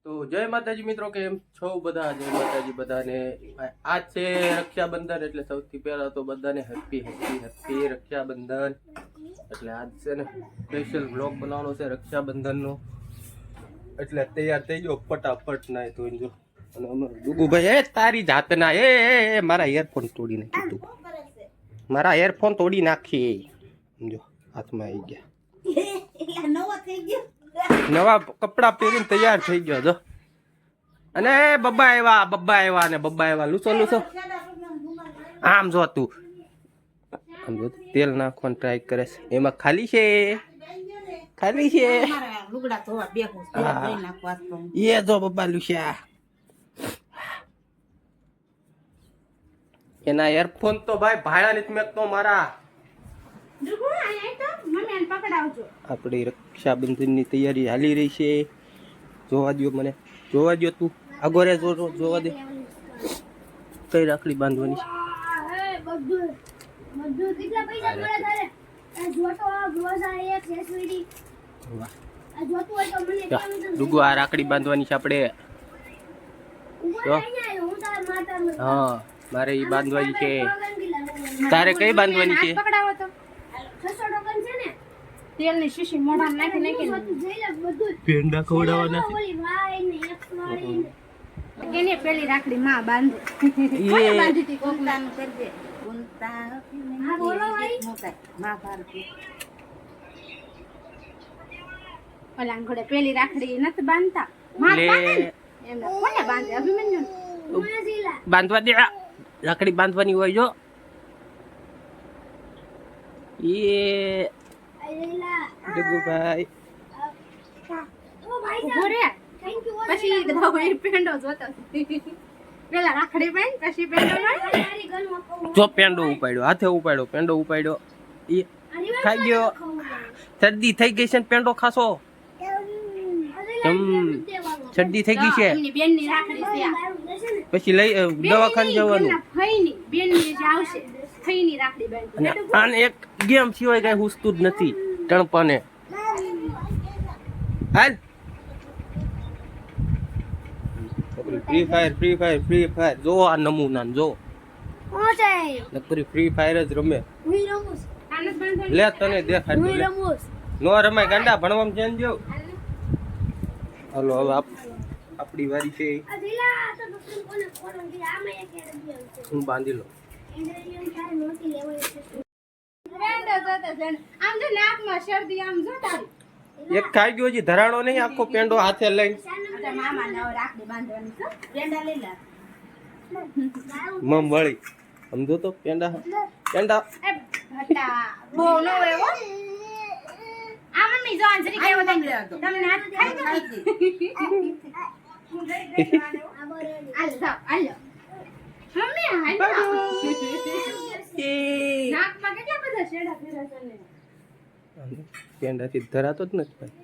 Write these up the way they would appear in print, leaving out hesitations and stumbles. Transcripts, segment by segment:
તો જય માતાજી મિત્રો, કેમ છો બધા? જય માતાજી બધાને. આજ છે રક્ષાબંધન, એટલે સૌથી પહેલા તો બધાને હેપી હેપી હેપી રક્ષાબંધન. એટલે આજ છે ને સ્પેશિયલ બ્લોગ બનાવવાનો છે રક્ષાબંધનનો, એટલે તૈયાર થઈ ગયો ફટાફટ. ના તો જો અને અમારું ડુગુભાઈ, એ તારી જાતના એ મારા ઈયરફોન તોડી નાખી તું, મારા ઈયરફોન તોડી નાખી. જો હાથમાં આવી ગયા, નવા કપડા પહેરીને તૈયાર થઈ ગયો જો. અને બબ્બા આવ્યા ને બબ્બા આવ્યા લૂસો આમ જો તું, આમ જો તેલ નાખવાનું ટ્રાય કરે છે. એમાં ખાલી છે એ જો બબ્બા લુસ્યા. એના એરફોન તો ભાઈ ભાડા નથી મેકતો મારા. આપણી રક્ષાબંધનની તૈયારી હાલી રહી છે. જોવા દો મને, જોવા દો તું આગો રે, જોવા દે કઈ રાખડી બાંધવાની છે. ડુગુ આ રાખડી બાંધવાની છે આપણે. હા મારે એ બાંધવાની છે. તારે કઈ બાંધવાની છે? તેલ ની શીશી મોઢા નાખી નાખી પેંડા ખવડાવવાના છે. કેને પેલી રાખડી માં બાંધે એ બાંધીતી કોકતાન કરજે ઉનતા હા બોલો ભાઈ માં ભારતી ઓલા ઘોડે પેલી રાખડી નથી બાંધતા માં બાંધે એમને કોને બાંધે? અભિમન્યુ બાંધવા દે, રાખડી બાંધવાની હોય જો. એ ડુગુભાઈ ઉભો રે, પછી દવાઈ પેંડો જોતો પેલા રાખડી બાંધ પછી પેંડો બાંધ. જો પેંડો ઉપાડ્યો, હાથે ઉપાડ્યો, પેંડો ઉપાડ્યો. એ ખાઈ ગયો. શરદી થઈ ગઈ છે ને પેંડો ખાશો? શરદી થઈ ગઈ છે એમની બેનની રાખડી છે આ. પછી લઈ દવાખાને જવાનું. ફઈની બેનની જે આવશે ફઈની રાખડી બાંધ. અને આને એક ગેમ સિવાય કઈ હુસતું જ નથી ટણપાને. હાલ ફ્રી ફાયર જો આ નમૂના જો નકરી ફ્રી ફાયર જ રમે. લે તને દેખાય નો રમાય ગાંડા, ભણવામાં ધ્યાન દો. હાલો હવે આપણી વારી છે. હું બાંધી લો. આમ જો નાકમાં શરદી આમ જો તારી એક ખાઈ ગયો હજી ધરાણો નહીં, આખો પેંડો હાથે લઈને. મામા ને રાખડી બાંધવાની છે પેંડા લઈ લે મમ વળી સમજો તો પેંડા પેંડા એ હટા બહુ નો હોય હો. આ મમ્મી જો અંજરી કેવો તમને હાથ ખાઈ ગયો. આલ જાવ આલ મમ્મી હાલ નાકમાં કેટલા બધા શેડા ફેરા છે ને. પેંડાથી ધરાતો જ નથી ભાઈ.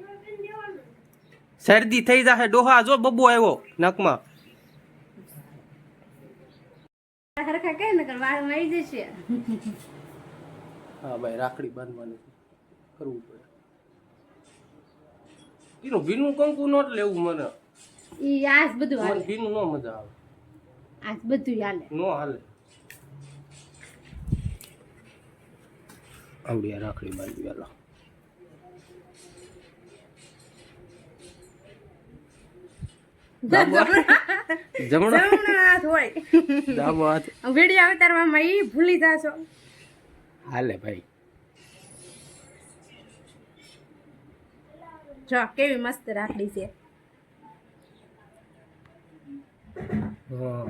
શરદી થઈ જાહે ડોહા, જો બબ્બો આવ્યો નાકમાં. હરખા કે નકર વાળ મરી જશે. હા ભાઈ રાખડી બાંધવાની કરવું પડે. એનું ભીનું કંકુ નોટ લેવું મને. ઈ આજ બધું મને હાલે, ભીનું નો મજા આવે, આજ બધું હાલે. નો હાલે. આવડી આ રાખડી બાંધવી હાલો. જમણો હાથ હોય ડાબો હાથ વિડીયો ઉતારવામાં ઈ ભૂલી જાશો. હાલે ભાઈ. જો કેવી મસ્ત રાખડી છે. હા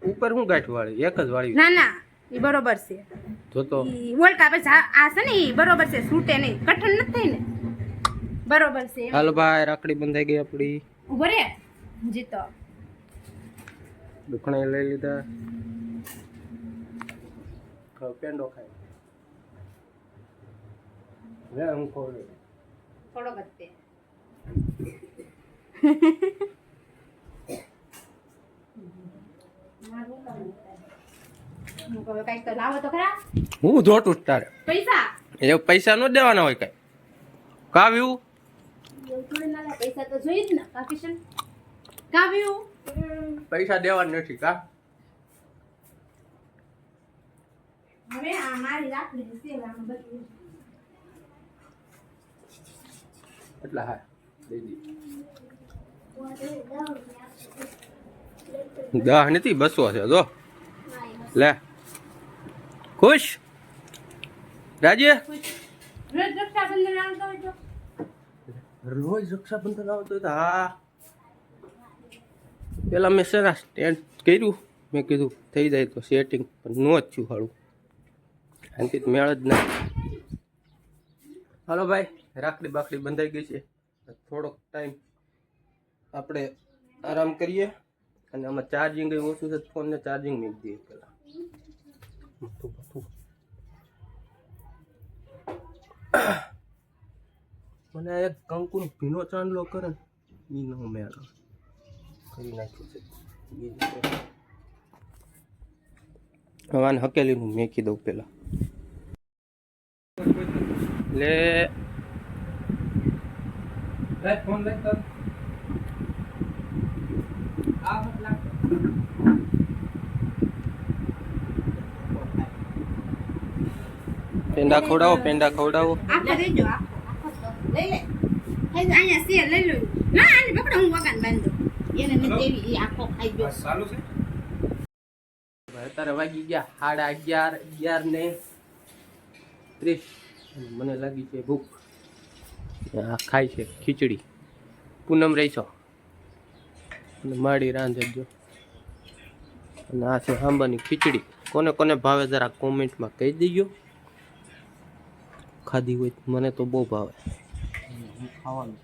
ઉપર હું ગાંઠ વાળી એક જ વાળી ના ના ઈ બરોબર છે. જોતો ઈ વોલ્કા પછી આ છે ને ઈ બરોબર છે, છૂટે નહીં, કઠણ નથી થઈ ને, બરોબર છે. હાલો ભાઈ રાખડી બંધાઈ ગઈ આપડી. ઉભો રે જીતો દુખણા લઈ લીધા. પેંડો ખાય લે હું ખોલે થોડો ગત્તે મારું કામ કઈક તો લાવો તો ખરા. હું જોતું તારે પૈસા એ પૈસા ન દેવાના હોય કઈ કાવ્યું એવું થોડી ના લે, પૈસા તો જોઈએ જ ને કા કિશન? કાવ્યું પૈસા દેવાના નથી કા હવે આ મારી રાખડી છે આમ બધું એટલા હા દઈ દી 10 નથી 200 છે જો લે ખુશ રાજ્ય રોજ રક્ષાબંધન આવતો હોય તો રોજ રક્ષાબંધન આવતો હોય તો હા પેલા મેં સેના સ્ટેન્ડ કર્યું મેં કીધું થઈ જાય તો સેટિંગ પણ નો જ થયું હારું આનથી મેળ જ ના હાલો ભાઈ રાખડી બાકડી બંધાઈ ગઈ છે થોડોક ટાઈમ આપણે આરામ કરીએ અને આમાં ચાર્જિંગ ઓછું છે ફોનને ચાર્જિંગ મૂકી દઈએ પેલા મને એક કંકુનો ભીનો ચાંદલો કરે ને ઈ નો મેળ કરી નાખ્યું છે હવાને હકેલીનું મેકી દઉં પેલા લે ફોન લે કર આ મત લાગ પેંડા ખવડાવો આખો દેજો આખો તો લઈ લે હે અહીંયા શેર લઈ લો ના આને પકડો હું વગાન બાંધો એને ને દેવી ઈ આખો ખાઈ ગયો ચાલુ છે અત્યારે વાગી ગયા 11:30 મને લાગી છે ભૂખ આ ખાય છે ખીચડી પૂનમ રહીશો અને માડી રાંધજો અને આ છે આંબાની ખીચડી કોને કોને ભાવે જરા કોમેન્ટમાં કહી દેજો ખાધી હોય મને તો બહુ ભાવે ખાવાનું